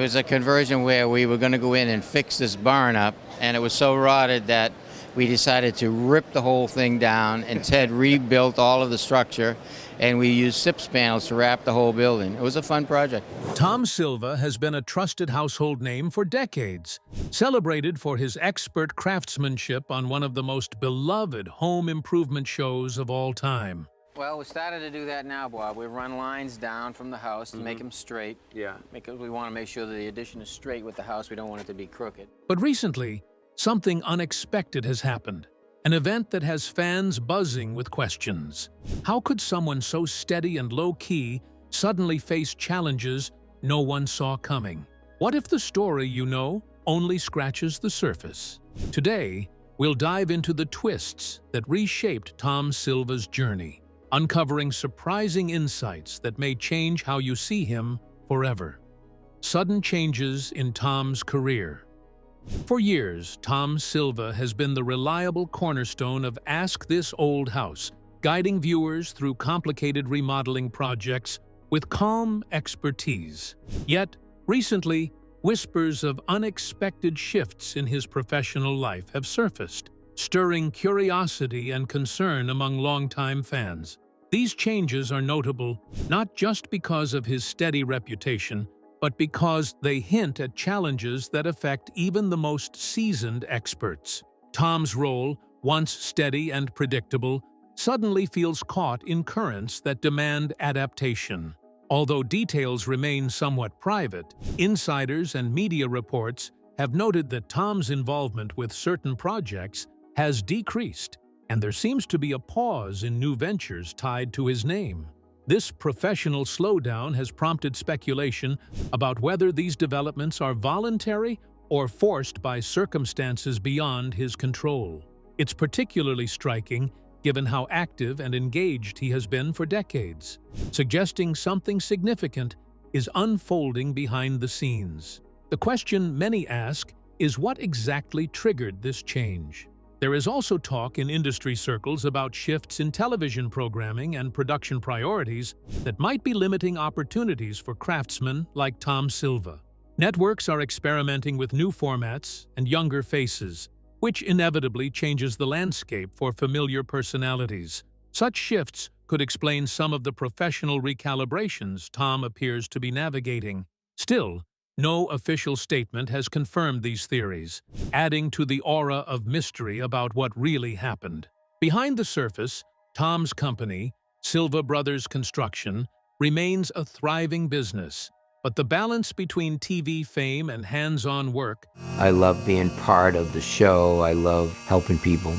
was a conversion where we were going to go in and fix this barn up, and it was so rotted that we decided to rip the whole thing down, and Ted rebuilt all of the structure, and we used SIPS panels to wrap the whole building. It was a fun project. Tom Silva has been a trusted household name for decades, celebrated for his expert craftsmanship on one of the most beloved home improvement shows of all time. Well, we started to do that now, Bob. We run lines down from the house to make them straight. Yeah. Because we want to make sure that the addition is straight with the house. We don't want it to be crooked. But recently, something unexpected has happened. An event that has fans buzzing with questions. How could someone so steady and low-key suddenly face challenges no one saw coming? What if the story you know only scratches the surface? Today, we'll dive into the twists that reshaped Tom Silva's journey, uncovering surprising insights that may change how you see him forever. Sudden changes in Tom's career. For years, Tom Silva has been the reliable cornerstone of Ask This Old House, guiding viewers through complicated remodeling projects with calm expertise. Yet, recently, whispers of unexpected shifts in his professional life have surfaced, stirring curiosity and concern among longtime fans. These changes are notable not just because of his steady reputation, but because they hint at challenges that affect even the most seasoned experts. Tom's role, once steady and predictable, suddenly feels caught in currents that demand adaptation. Although details remain somewhat private, insiders and media reports have noted that Tom's involvement with certain projects has decreased, and there seems to be a pause in new ventures tied to his name. This professional slowdown has prompted speculation about whether these developments are voluntary or forced by circumstances beyond his control. It's particularly striking given how active and engaged he has been for decades, suggesting something significant is unfolding behind the scenes. The question many ask is what exactly triggered this change? There is also talk in industry circles about shifts in television programming and production priorities that might be limiting opportunities for craftsmen like Tom Silva. Networks are experimenting with new formats and younger faces, which inevitably changes the landscape for familiar personalities. Such shifts could explain some of the professional recalibrations Tom appears to be navigating. Still, no official statement has confirmed these theories, adding to the aura of mystery about what really happened. Behind the surface, Tom's company, Silva Brothers Construction, remains a thriving business, but the balance between TV fame and hands-on work I love being part of the show. I love helping people.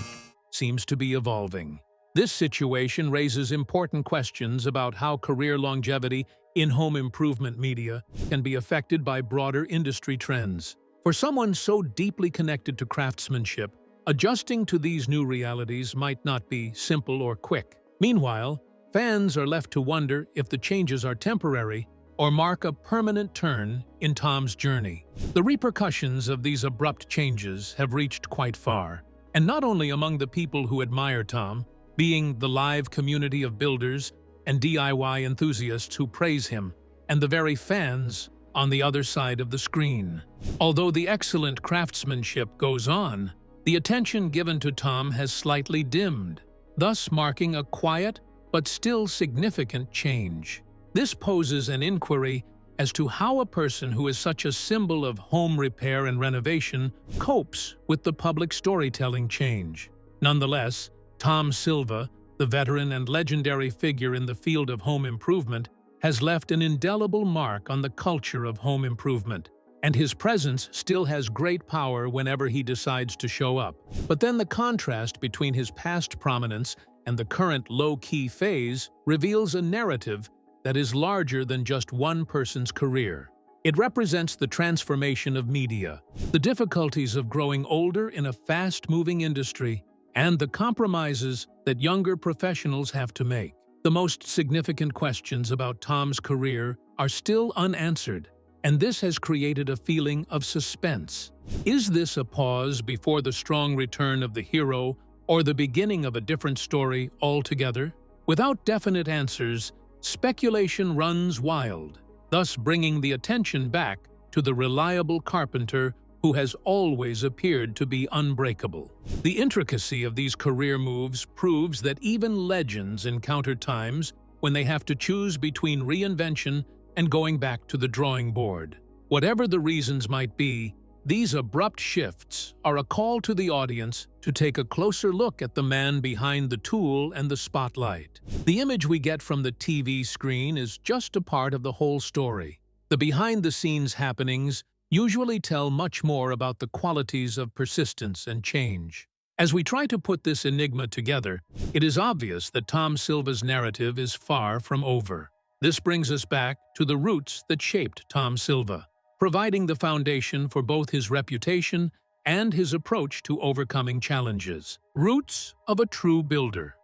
seems to be evolving. This situation raises important questions about how career longevity in home improvement media can be affected by broader industry trends. For someone so deeply connected to craftsmanship, adjusting to these new realities might not be simple or quick. Meanwhile, fans are left to wonder if the changes are temporary or mark a permanent turn in Tom's journey. The repercussions of these abrupt changes have reached quite far, and not only among the people who admire Tom, being the live community of builders and DIY enthusiasts who praise him, and the very fans on the other side of the screen. Although the excellent craftsmanship goes on, the attention given to Tom has slightly dimmed, thus marking a quiet but still significant change. This poses an inquiry as to how a person who is such a symbol of home repair and renovation copes with the public storytelling change. Nonetheless, Tom Silva, the veteran and legendary figure in the field of home improvement, has left an indelible mark on the culture of home improvement, and his presence still has great power whenever he decides to show up. But then the contrast between his past prominence and the current low-key phase reveals a narrative that is larger than just one person's career. It represents the transformation of media, the difficulties of growing older in a fast-moving industry, and the compromises that younger professionals have to make. The most significant questions about Tom's career are still unanswered, and this has created a feeling of suspense. Is this a pause before the strong return of the hero, or the beginning of a different story altogether? Without definite answers, speculation runs wild, thus bringing the attention back to the reliable carpenter who has always appeared to be unbreakable. The intricacy of these career moves proves that even legends encounter times when they have to choose between reinvention and going back to the drawing board. Whatever the reasons might be, these abrupt shifts are a call to the audience to take a closer look at the man behind the tool and the spotlight. The image we get from the TV screen is just a part of the whole story. The behind-the-scenes happenings usually tell much more about the qualities of persistence and change. As we try to put this enigma together, it is obvious that Tom Silva's narrative is far from over. This brings us back to the roots that shaped Tom Silva, providing the foundation for both his reputation and his approach to overcoming challenges. Roots of a true builder.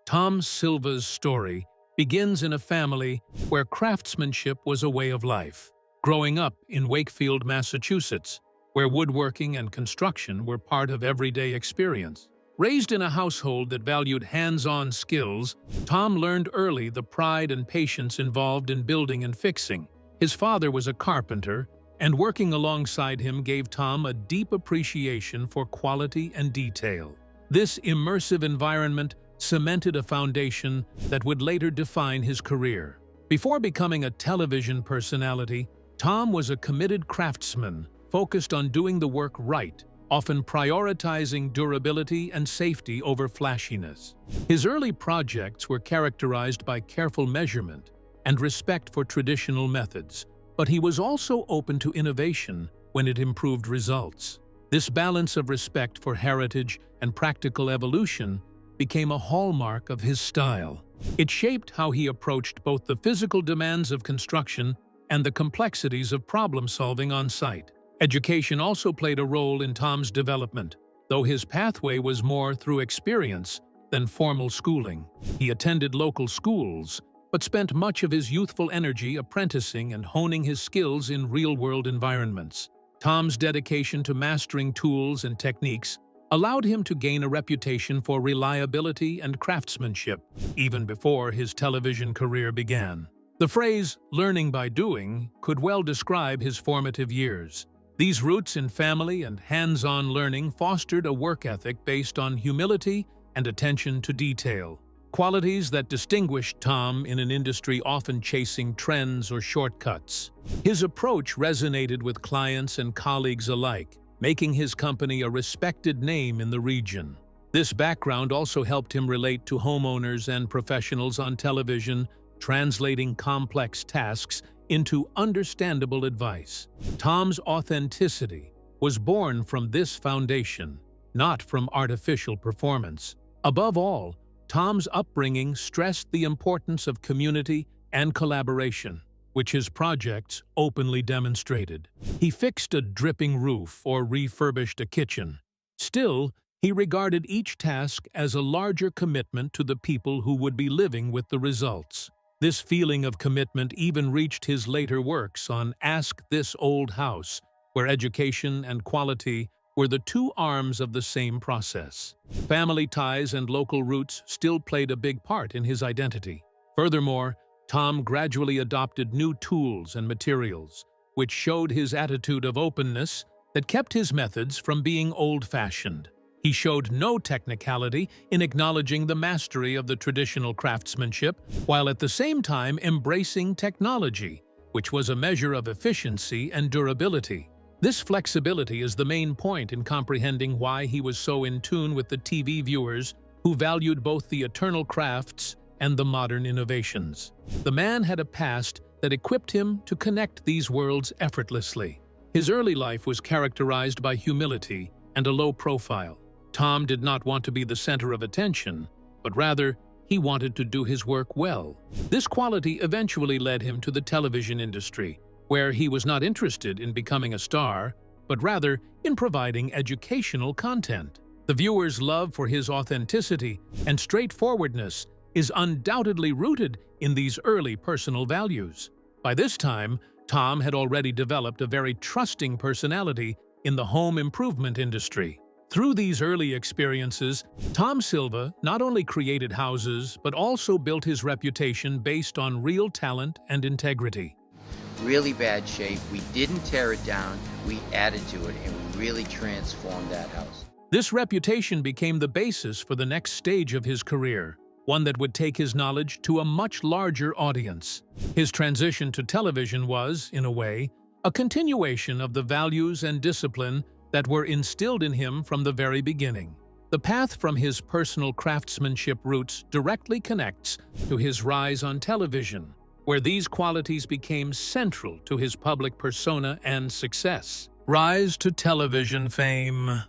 Tom Silva's story begins in a family where craftsmanship was a way of life. Growing up in Wakefield, Massachusetts, where woodworking and construction were part of everyday experience. Raised in a household that valued hands-on skills, Tom learned early the pride and patience involved in building and fixing. His father was a carpenter, and working alongside him gave Tom a deep appreciation for quality and detail. This immersive environment cemented a foundation that would later define his career. Before becoming a television personality, Tom was a committed craftsman, focused on doing the work right, often prioritizing durability and safety over flashiness. His early projects were characterized by careful measurement and respect for traditional methods, but he was also open to innovation when it improved results. This balance of respect for heritage and practical evolution became a hallmark of his style. It shaped how he approached both the physical demands of construction and the complexities of problem-solving on site. Education also played a role in Tom's development, though his pathway was more through experience than formal schooling. He attended local schools, but spent much of his youthful energy apprenticing and honing his skills in real-world environments. Tom's dedication to mastering tools and techniques allowed him to gain a reputation for reliability and craftsmanship, even before his television career began. The phrase, "learning by doing," could well describe his formative years. These roots in family and hands-on learning fostered a work ethic based on humility and attention to detail, qualities that distinguished Tom in an industry often chasing trends or shortcuts. His approach resonated with clients and colleagues alike, making his company a respected name in the region. This background also helped him relate to homeowners and professionals on television, translating complex tasks into understandable advice. Tom's authenticity was born from this foundation, not from artificial performance. Above all, Tom's upbringing stressed the importance of community and collaboration, which his projects openly demonstrated. He fixed a dripping roof or refurbished a kitchen. Still, he regarded each task as a larger commitment to the people who would be living with the results. This feeling of commitment even reached his later works on Ask This Old House, where education and quality were the two arms of the same process. Family ties and local roots still played a big part in his identity. Furthermore, Tom gradually adopted new tools and materials, which showed his attitude of openness that kept his methods from being old-fashioned. He showed no technicality in acknowledging the mastery of the traditional craftsmanship, while at the same time embracing technology, which was a measure of efficiency and durability. This flexibility is the main point in comprehending why he was so in tune with the TV viewers who valued both the eternal crafts and the modern innovations. The man had a past that equipped him to connect these worlds effortlessly. His early life was characterized by humility and a low profile. Tom did not want to be the center of attention, but rather, he wanted to do his work well. This quality eventually led him to the television industry, where he was not interested in becoming a star, but rather in providing educational content. The viewer's love for his authenticity and straightforwardness is undoubtedly rooted in these early personal values. By this time, Tom had already developed a very trusting personality in the home improvement industry. Through these early experiences, Tom Silva not only created houses, but also built his reputation based on real talent and integrity. really bad shape. We didn't tear it down, we added to it, and we really transformed that house. This reputation became the basis for the next stage of his career, one that would take his knowledge to a much larger audience. His transition to television was, in a way, a continuation of the values and discipline that were instilled in him from the very beginning. The path from his personal craftsmanship roots directly connects to his rise on television, where these qualities became central to his public persona and success. Rise to television fame.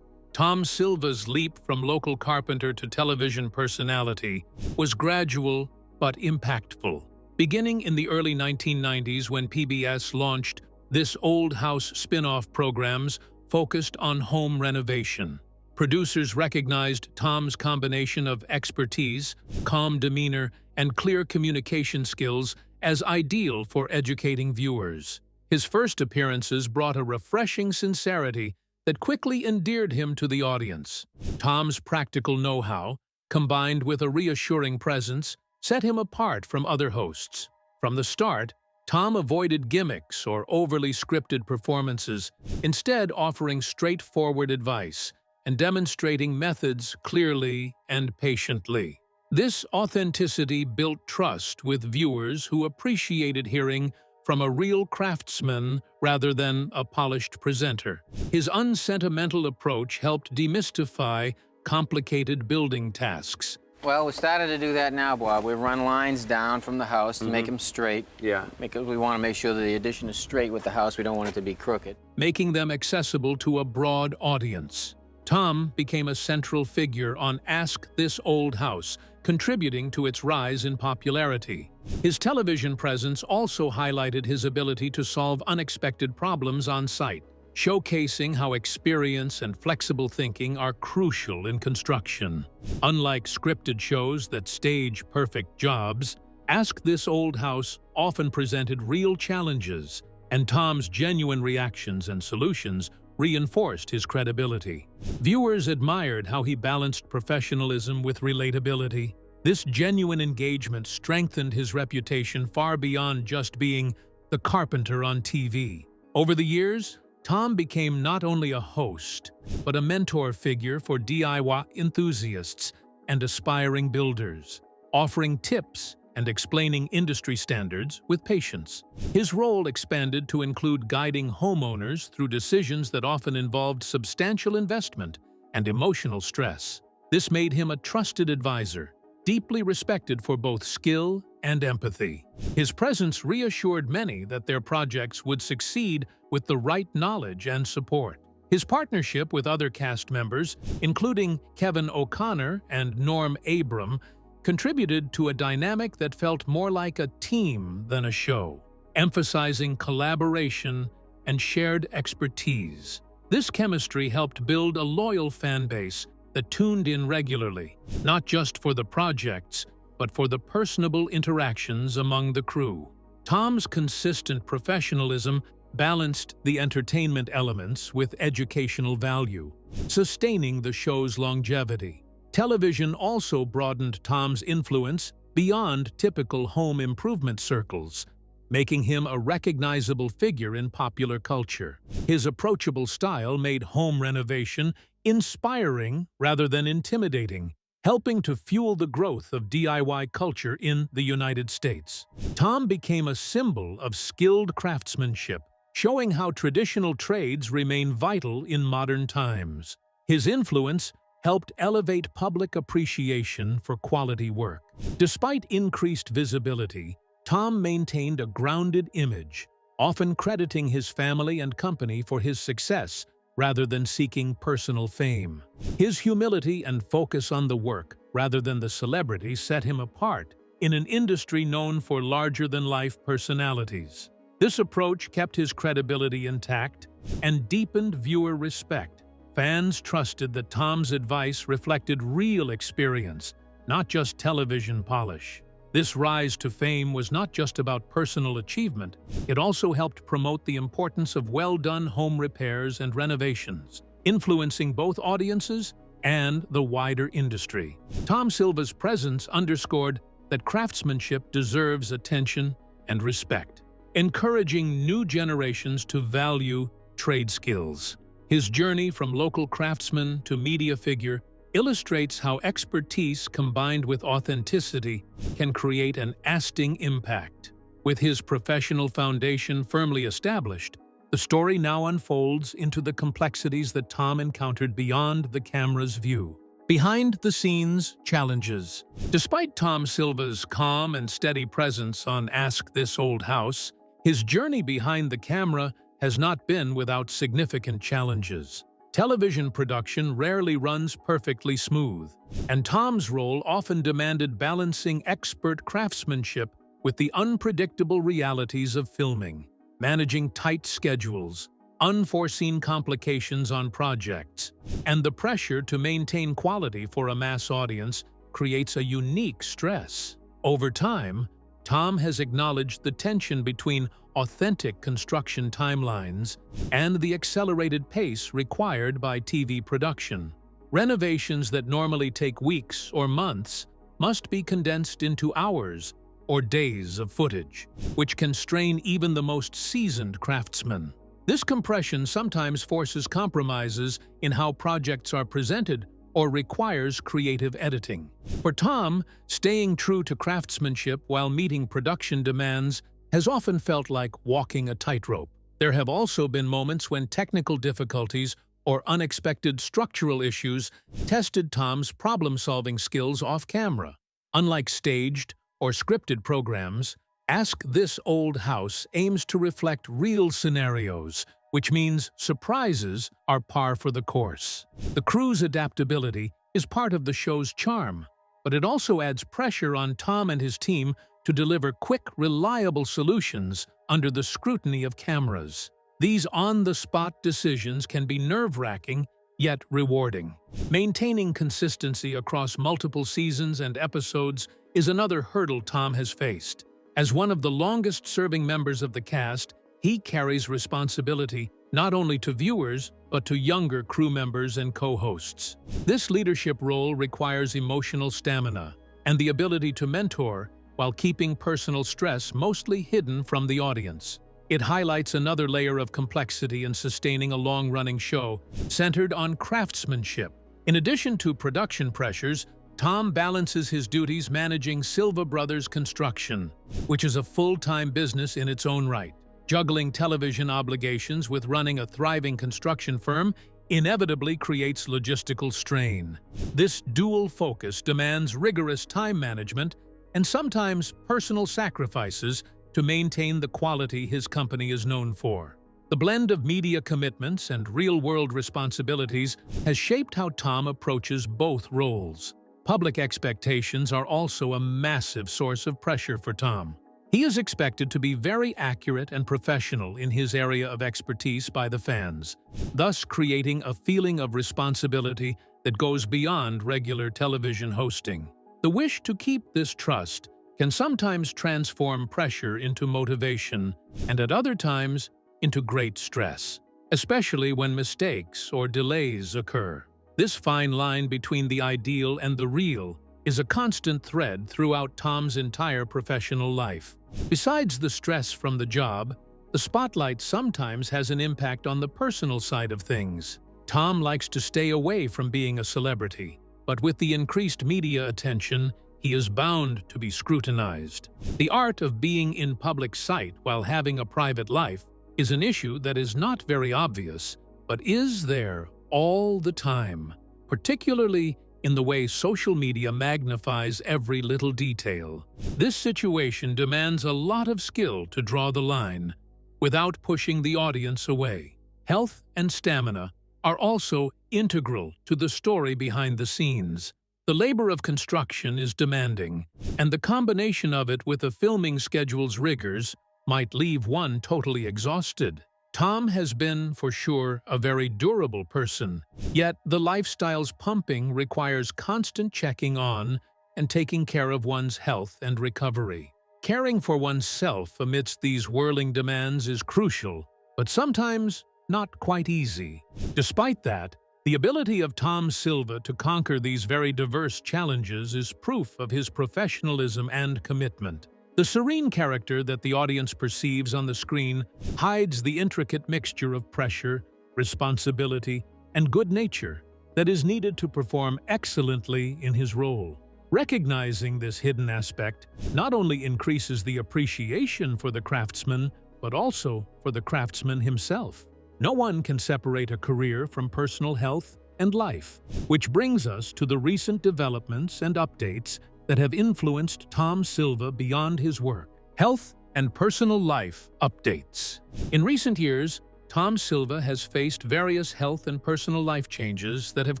Tom Silva's leap from local carpenter to television personality was gradual but impactful. Beginning in the early 1990s when PBS launched This Old House spin-off programs focused on home renovation. Producers recognized Tom's combination of expertise, calm demeanor, and clear communication skills as ideal for educating viewers. His first appearances brought a refreshing sincerity that quickly endeared him to the audience. Tom's practical know-how, combined with a reassuring presence, set him apart from other hosts. From the start, Tom avoided gimmicks or overly scripted performances, instead offering straightforward advice and demonstrating methods clearly and patiently. This authenticity built trust with viewers who appreciated hearing from a real craftsman rather than a polished presenter. His unsentimental approach helped demystify complicated building tasks. Well, we started to do that now, Bob. We run lines down from the house to make them straight. Yeah. Because we want to make sure that the addition is straight with the house. We don't want it to be crooked. Making them accessible to a broad audience. Tom became a central figure on Ask This Old House, contributing to its rise in popularity. His television presence also highlighted his ability to solve unexpected problems on site, showcasing how experience and flexible thinking are crucial in construction. Unlike scripted shows that stage perfect jobs, Ask This Old House often presented real challenges, and Tom's genuine reactions and solutions reinforced his credibility. Viewers admired how he balanced professionalism with relatability. This genuine engagement strengthened his reputation far beyond just being the carpenter on TV. Over the years, Tom became not only a host, but a mentor figure for DIY enthusiasts and aspiring builders, offering tips and explaining industry standards with patience. His role expanded to include guiding homeowners through decisions that often involved substantial investment and emotional stress. This made him a trusted advisor, deeply respected for both skill and empathy. His presence reassured many that their projects would succeed with the right knowledge and support. His partnership with other cast members, including Kevin O'Connor and Norm Abram, contributed to a dynamic that felt more like a team than a show, emphasizing collaboration and shared expertise. This chemistry helped build a loyal fan base that tuned in regularly, not just for the projects, but for the personable interactions among the crew. Tom's consistent professionalism balanced the entertainment elements with educational value, sustaining the show's longevity. Television also broadened Tom's influence beyond typical home improvement circles, making him a recognizable figure in popular culture. His approachable style made home renovation inspiring rather than intimidating, helping to fuel the growth of DIY culture in the United States. Tom became a symbol of skilled craftsmanship, showing how traditional trades remain vital in modern times. His influence helped elevate public appreciation for quality work. Despite increased visibility, Tom maintained a grounded image, often crediting his family and company for his success rather than seeking personal fame. His humility and focus on the work rather than the celebrity set him apart in an industry known for larger-than-life personalities. This approach kept his credibility intact and deepened viewer respect. Fans trusted that Tom's advice reflected real experience, not just television polish. This rise to fame was not just about personal achievement, it also helped promote the importance of well-done home repairs and renovations, influencing both audiences and the wider industry. Tom Silva's presence underscored that craftsmanship deserves attention and respect. encouraging new generations to value trade skills. His journey from local craftsman to media figure illustrates how expertise combined with authenticity can create an lasting impact. With his professional foundation firmly established, the story now unfolds into the complexities that Tom encountered beyond the camera's view. Behind the scenes challenges. Despite Tom Silva's calm and steady presence on Ask This Old House, his journey behind the camera has not been without significant challenges. Television production rarely runs perfectly smooth, and Tom's role often demanded balancing expert craftsmanship with the unpredictable realities of filming. Managing tight schedules, unforeseen complications on projects, and the pressure to maintain quality for a mass audience creates a unique stress. Over time, Tom has acknowledged the tension between authentic construction timelines and the accelerated pace required by TV production. Renovations that normally take weeks or months must be condensed into hours or days of footage, which can strain even the most seasoned craftsmen. This compression sometimes forces compromises in how projects are presented or requires creative editing. For Tom, staying true to craftsmanship while meeting production demands has often felt like walking a tightrope. There have also been moments when technical difficulties or unexpected structural issues tested Tom's problem-solving skills off-camera. Unlike staged or scripted programs, Ask This Old House aims to reflect real scenarios, which means surprises are par for the course. The crew's adaptability is part of the show's charm, but it also adds pressure on Tom and his team to deliver quick, reliable solutions under the scrutiny of cameras. These on-the-spot decisions can be nerve-wracking, yet rewarding. Maintaining consistency across multiple seasons and episodes is another hurdle Tom has faced. As one of the longest-serving members of the cast, he carries responsibility not only to viewers, but to younger crew members and co-hosts. This leadership role requires emotional stamina and the ability to mentor while keeping personal stress mostly hidden from the audience. It highlights another layer of complexity in sustaining a long-running show centered on craftsmanship. In addition to production pressures, Tom balances his duties managing Silva Brothers Construction, which is a full-time business in its own right. Juggling television obligations with running a thriving construction firm inevitably creates logistical strain. This dual focus demands rigorous time management and sometimes personal sacrifices to maintain the quality his company is known for. The blend of media commitments and real-world responsibilities has shaped how Tom approaches both roles. Public expectations are also a massive source of pressure for Tom. He is expected to be very accurate and professional in his area of expertise by the fans, thus creating a feeling of responsibility that goes beyond regular television hosting. The wish to keep this trust can sometimes transform pressure into motivation and at other times into great stress, especially when mistakes or delays occur. This fine line between the ideal and the real is a constant thread throughout Tom's entire professional life. Besides the stress from the job, the spotlight sometimes has an impact on the personal side of things. Tom likes to stay away from being a celebrity, but with the increased media attention, he is bound to be scrutinized. The art of being in public sight while having a private life is an issue that is not very obvious, but is there all the time, particularly in the way social media magnifies every little detail. This situation demands a lot of skill to draw the line without pushing the audience away. Health and stamina are also integral to the story behind the scenes. The labor of construction is demanding, and the combination of it with the filming schedule's rigors might leave one totally exhausted. Tom has been, for sure, a very durable person, yet the lifestyle's pumping requires constant checking on and taking care of one's health and recovery. Caring for oneself amidst these whirling demands is crucial, but sometimes not quite easy. Despite that, the ability of Tom Silva to conquer these very diverse challenges is proof of his professionalism and commitment. The serene character that the audience perceives on the screen hides the intricate mixture of pressure, responsibility, and good nature that is needed to perform excellently in his role. Recognizing this hidden aspect not only increases the appreciation for the craftsman, but also for the craftsman himself. No one can separate a career from personal health and life, which brings us to the recent developments and updates that have influenced Tom Silva beyond his work. Health and personal life updates. In recent years, Tom Silva has faced various health and personal life changes that have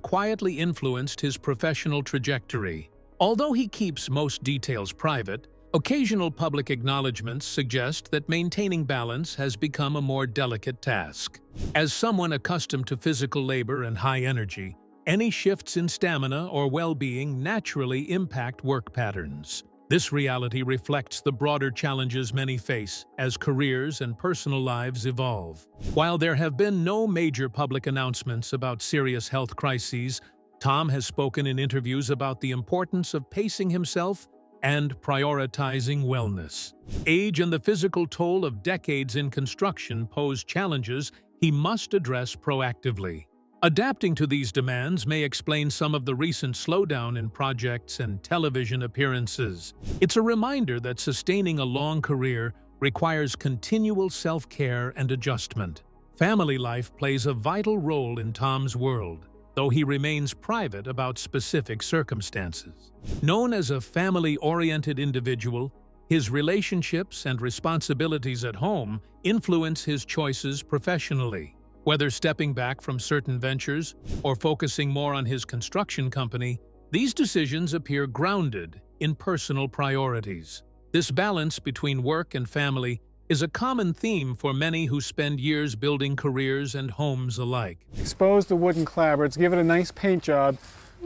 quietly influenced his professional trajectory. Although he keeps most details private, occasional public acknowledgments suggest that maintaining balance has become a more delicate task. As someone accustomed to physical labor and high energy, any shifts in stamina or well-being naturally impact work patterns. This reality reflects the broader challenges many face as careers and personal lives evolve. While there have been no major public announcements about serious health crises, Tom has spoken in interviews about the importance of pacing himself and prioritizing wellness. Age and the physical toll of decades in construction pose challenges he must address proactively. Adapting to these demands may explain some of the recent slowdown in projects and television appearances. It's a reminder that sustaining a long career requires continual self-care and adjustment. Family life plays a vital role in Tom's world, though he remains private about specific circumstances. Known as a family-oriented individual, his relationships and responsibilities at home influence his choices professionally. Whether stepping back from certain ventures or focusing more on his construction company, these decisions appear grounded in personal priorities. This balance between work and family is a common theme for many who spend years building careers and homes alike. Expose the wooden clapboards, give it a nice paint job,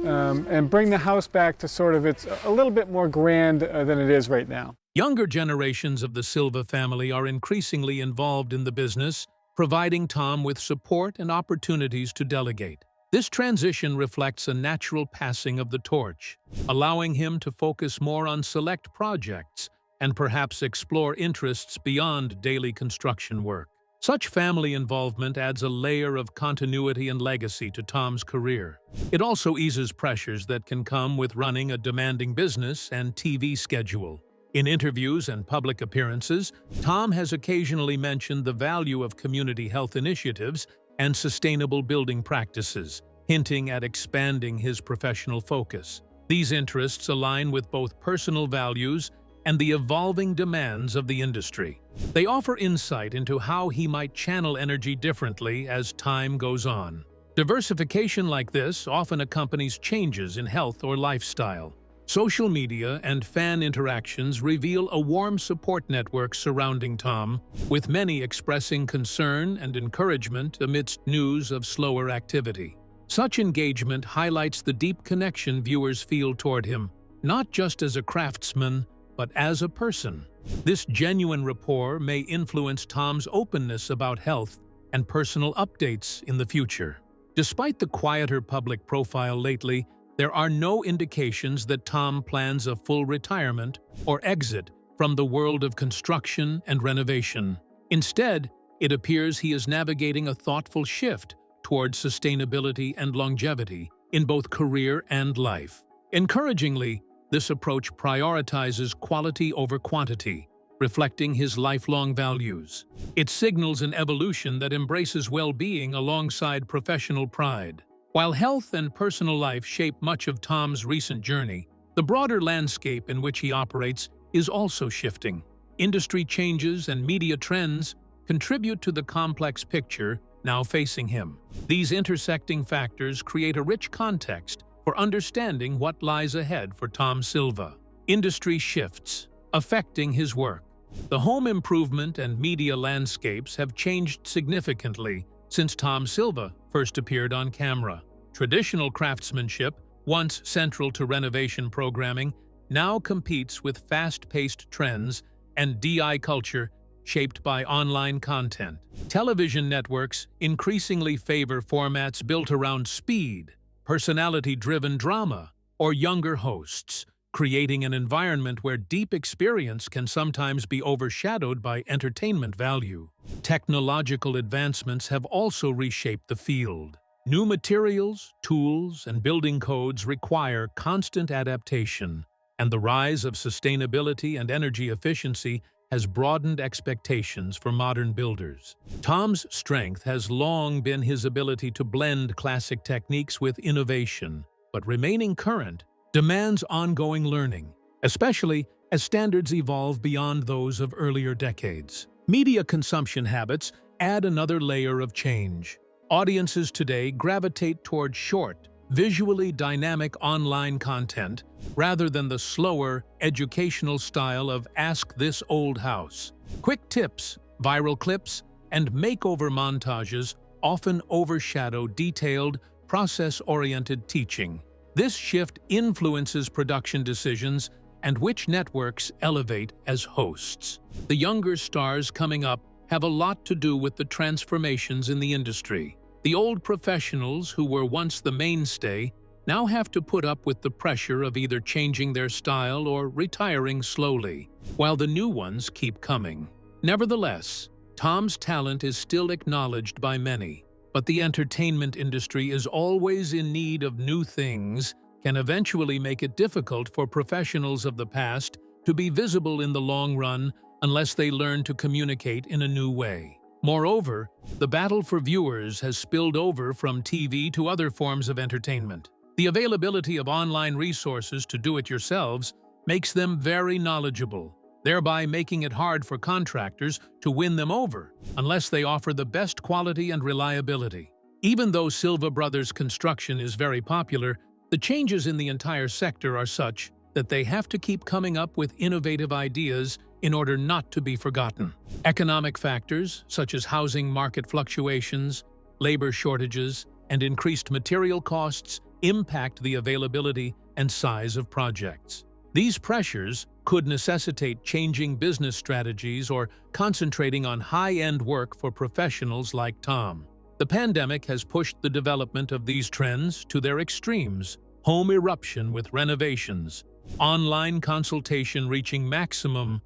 and bring the house back to sort of it's a little bit more grand than it is right now. Younger generations of the Silva family are increasingly involved in the business, providing Tom with support and opportunities to delegate. This transition reflects a natural passing of the torch, allowing him to focus more on select projects and perhaps explore interests beyond daily construction work. Such family involvement adds a layer of continuity and legacy to Tom's career. It also eases pressures that can come with running a demanding business and TV schedule. In interviews and public appearances, Tom has occasionally mentioned the value of community health initiatives and sustainable building practices, hinting at expanding his professional focus. These interests align with both personal values and the evolving demands of the industry. They offer insight into how he might channel energy differently as time goes on. Diversification like this often accompanies changes in health or lifestyle. Social media and fan interactions reveal a warm support network surrounding Tom, with many expressing concern and encouragement amidst news of slower activity. Such engagement highlights the deep connection viewers feel toward him, not just as a craftsman, but as a person. This genuine rapport may influence Tom's openness about health and personal updates in the future. Despite the quieter public profile lately, there are no indications that Tom plans a full retirement or exit from the world of construction and renovation. Instead, it appears he is navigating a thoughtful shift towards sustainability and longevity in both career and life. Encouragingly, this approach prioritizes quality over quantity, reflecting his lifelong values. It signals an evolution that embraces well-being alongside professional pride. While health and personal life shape much of Tom's recent journey, the broader landscape in which he operates is also shifting. Industry changes and media trends contribute to the complex picture now facing him. These intersecting factors create a rich context for understanding what lies ahead for Tom Silva. Industry shifts, affecting his work. The home improvement and media landscapes have changed significantly since Tom Silva first appeared on camera. Traditional craftsmanship, once central to renovation programming, now competes with fast-paced trends and DI culture shaped by online content. Television networks increasingly favor formats built around speed, personality-driven drama, or younger hosts, creating an environment where deep experience can sometimes be overshadowed by entertainment value. Technological advancements have also reshaped the field. New materials, tools, and building codes require constant adaptation, and the rise of sustainability and energy efficiency has broadened expectations for modern builders. Tom's strength has long been his ability to blend classic techniques with innovation, but remaining current demands ongoing learning, especially as standards evolve beyond those of earlier decades. Media consumption habits add another layer of change. Audiences today gravitate toward short, visually dynamic online content rather than the slower, educational style of Ask This Old House. Quick tips, viral clips, and makeover montages often overshadow detailed, process-oriented teaching. This shift influences production decisions and which networks elevate as hosts. The younger stars coming up have a lot to do with the transformations in the industry. The old professionals who were once the mainstay now have to put up with the pressure of either changing their style or retiring slowly, while the new ones keep coming. Nevertheless, Tom's talent is still acknowledged by many, but the entertainment industry is always in need of new things, can eventually make it difficult for professionals of the past to be visible in the long run unless they learn to communicate in a new way. Moreover, the battle for viewers has spilled over from TV to other forms of entertainment. The availability of online resources to do it yourselves makes them very knowledgeable, thereby making it hard for contractors to win them over unless they offer the best quality and reliability. Even though Silva Brothers construction is very popular, the changes in the entire sector are such that they have to keep coming up with innovative ideas in order not to be forgotten. Economic factors, such as housing market fluctuations, labor shortages, and increased material costs, impact the availability and size of projects. These pressures could necessitate changing business strategies or concentrating on high-end work for professionals like Tom. The pandemic has pushed the development of these trends to their extremes: home eruption with renovations, online consultation reaching maximum,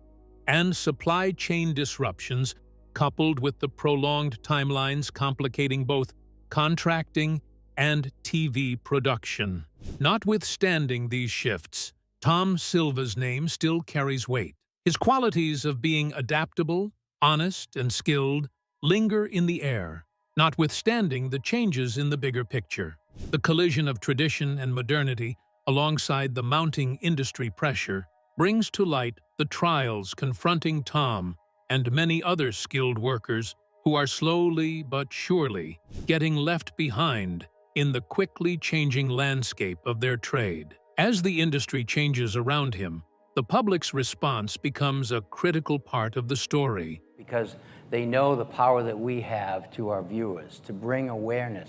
and supply chain disruptions coupled with the prolonged timelines complicating both contracting and TV production. Notwithstanding these shifts, Tom Silva's name still carries weight. His qualities of being adaptable, honest, and skilled linger in the air, notwithstanding the changes in the bigger picture. The collision of tradition and modernity, alongside the mounting industry pressure, brings to light the trials confronting Tom and many other skilled workers who are slowly but surely getting left behind in the quickly changing landscape of their trade. As the industry changes around him, the public's response becomes a critical part of the story. Because they know the power that we have to our viewers to bring awareness.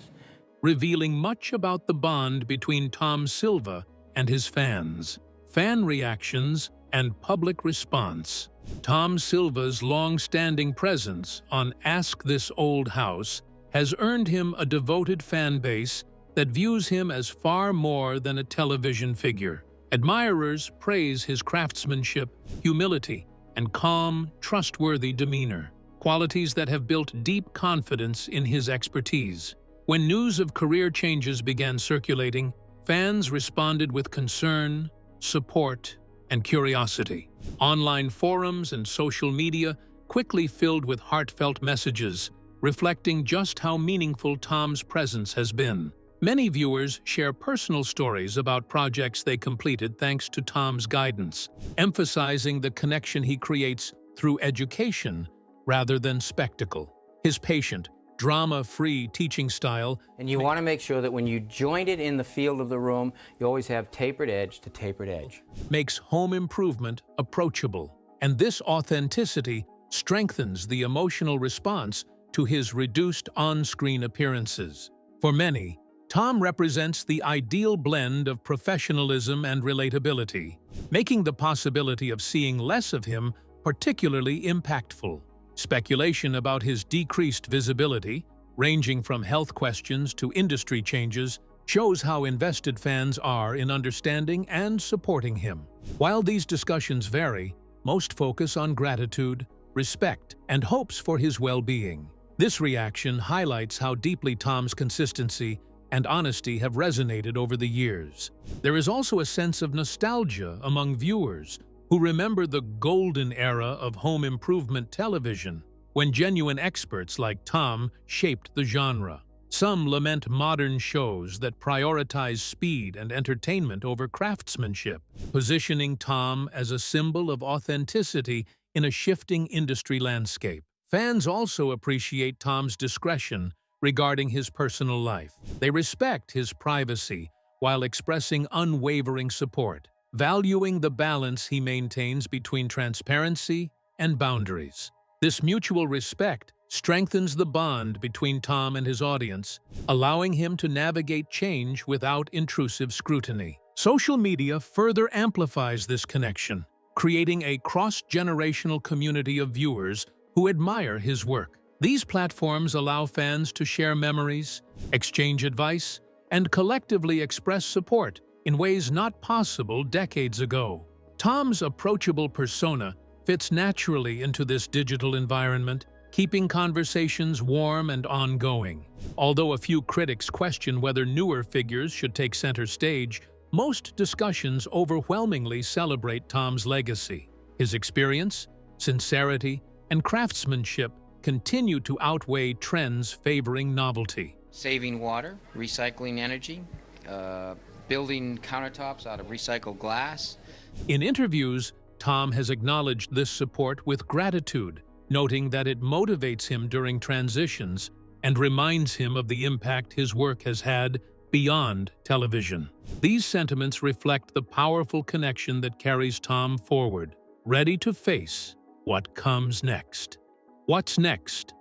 Revealing much about the bond between Tom Silva and his fans. Fan reactions and public response. Tom Silva's long-standing presence on Ask This Old House has earned him a devoted fan base that views him as far more than a television figure. Admirers praise his craftsmanship, humility, and calm, trustworthy demeanor, qualities that have built deep confidence in his expertise. When news of career changes began circulating, fans responded with concern, support, and curiosity. Online forums and social media quickly filled with heartfelt messages, reflecting just how meaningful Tom's presence has been. Many viewers share personal stories about projects they completed thanks to Tom's guidance, emphasizing the connection he creates through education rather than spectacle. His patient, drama-free teaching style. And you want to make sure that when you joint it in the field of the room, you always have tapered edge to tapered edge. Makes home improvement approachable, and this authenticity strengthens the emotional response to his reduced on-screen appearances. For many, Tom represents the ideal blend of professionalism and relatability, making the possibility of seeing less of him particularly impactful. Speculation about his decreased visibility, ranging from health questions to industry changes, shows how invested fans are in understanding and supporting him. While these discussions vary, most focus on gratitude, respect, and hopes for his well-being. This reaction highlights how deeply Tom's consistency and honesty have resonated over the years. There is also a sense of nostalgia among viewers who remember the golden era of home improvement television, when genuine experts like Tom shaped the genre. Some lament modern shows that prioritize speed and entertainment over craftsmanship, positioning Tom as a symbol of authenticity in a shifting industry landscape. Fans also appreciate Tom's discretion regarding his personal life. They respect his privacy while expressing unwavering support, valuing the balance he maintains between transparency and boundaries. This mutual respect strengthens the bond between Tom and his audience, allowing him to navigate change without intrusive scrutiny. Social media further amplifies this connection, creating a cross-generational community of viewers who admire his work. These platforms allow fans to share memories, exchange advice, and collectively express support in ways not possible decades ago. Tom's approachable persona fits naturally into this digital environment, keeping conversations warm and ongoing. Although a few critics question whether newer figures should take center stage, most discussions overwhelmingly celebrate Tom's legacy. His experience, sincerity, and craftsmanship continue to outweigh trends favoring novelty. Saving water, recycling energy, building countertops out of recycled glass. In interviews, Tom has acknowledged this support with gratitude, noting that it motivates him during transitions and reminds him of the impact his work has had beyond television. These sentiments reflect the powerful connection that carries Tom forward, ready to face what comes next. What's next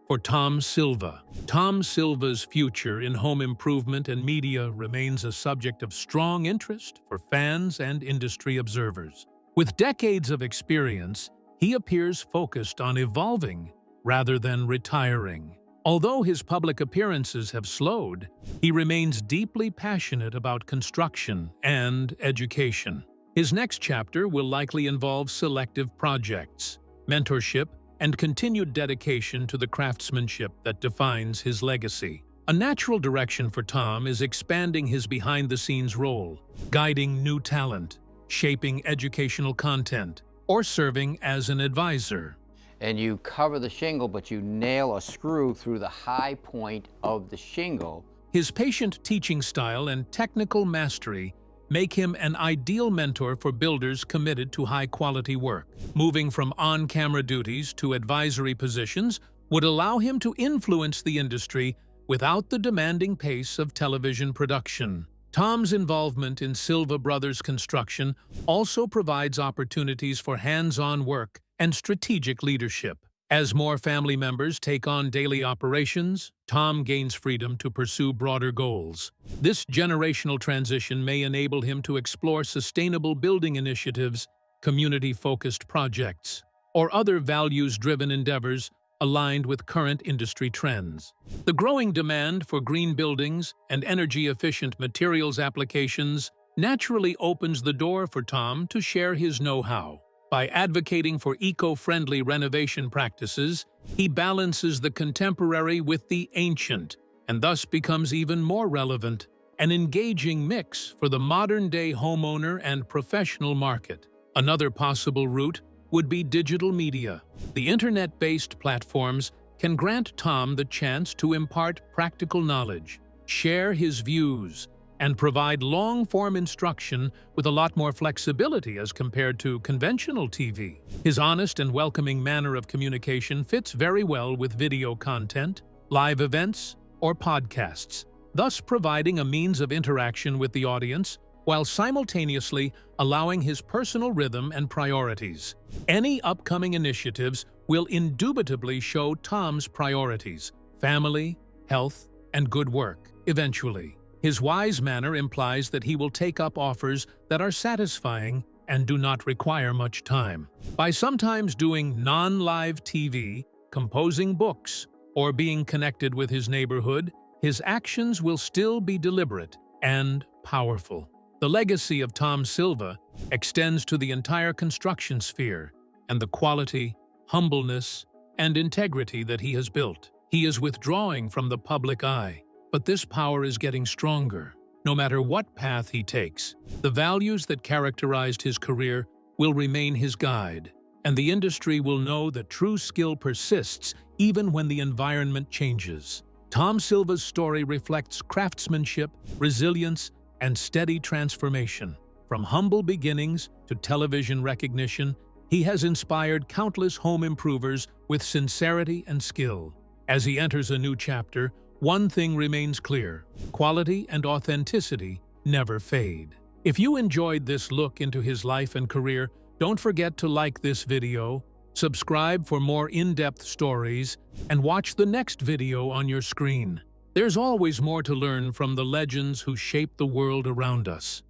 for Tom Silva? Tom Silva's future in home improvement and media remains a subject of strong interest for fans and industry observers. With decades of experience, he appears focused on evolving rather than retiring. Although his public appearances have slowed, he remains deeply passionate about construction and education. His next chapter will likely involve selective projects, mentorship, and continued dedication to the craftsmanship that defines his legacy. A natural direction for Tom is expanding his behind-the-scenes role, guiding new talent, shaping educational content, or serving as an advisor. And you cover the shingle, but you nail a screw through the high point of the shingle. His patient teaching style and technical mastery make him an ideal mentor for builders committed to high-quality work. Moving from on-camera duties to advisory positions would allow him to influence the industry without the demanding pace of television production. Tom's involvement in Silva Brothers construction also provides opportunities for hands-on work and strategic leadership. As more family members take on daily operations, Tom gains freedom to pursue broader goals. This generational transition may enable him to explore sustainable building initiatives, community-focused projects, or other values-driven endeavors aligned with current industry trends. The growing demand for green buildings and energy-efficient materials applications naturally opens the door for Tom to share his know-how. By advocating for eco-friendly renovation practices, he balances the contemporary with the ancient, and thus becomes even more relevant, an engaging mix for the modern-day homeowner and professional market. Another possible route would be digital media. The internet-based platforms can grant Tom the chance to impart practical knowledge, share his views, and provide long-form instruction with a lot more flexibility as compared to conventional TV. His honest and welcoming manner of communication fits very well with video content, live events, or podcasts, thus providing a means of interaction with the audience while simultaneously allowing his personal rhythm and priorities. Any upcoming initiatives will indubitably show Tom's priorities: family, health, and good work, eventually. His wise manner implies that he will take up offers that are satisfying and do not require much time. By sometimes doing non-live TV, composing books, or being connected with his neighborhood, his actions will still be deliberate, and powerful. The legacy of Tom Silva extends to the entire construction sphere and the quality, humbleness, and integrity that he has built. He is withdrawing from the public eye, but this power is getting stronger. No matter what path he takes, the values that characterized his career will remain his guide, and the industry will know that true skill persists even when the environment changes. Tom Silva's story reflects craftsmanship, resilience, and steady transformation. From humble beginnings to television recognition, he has inspired countless home improvers with sincerity and skill. As he enters a new chapter, one thing remains clear: quality and authenticity never fade. If you enjoyed this look into his life and career, don't forget to like this video, subscribe for more in-depth stories, and watch the next video on your screen. There's always more to learn from the legends who shape the world around us.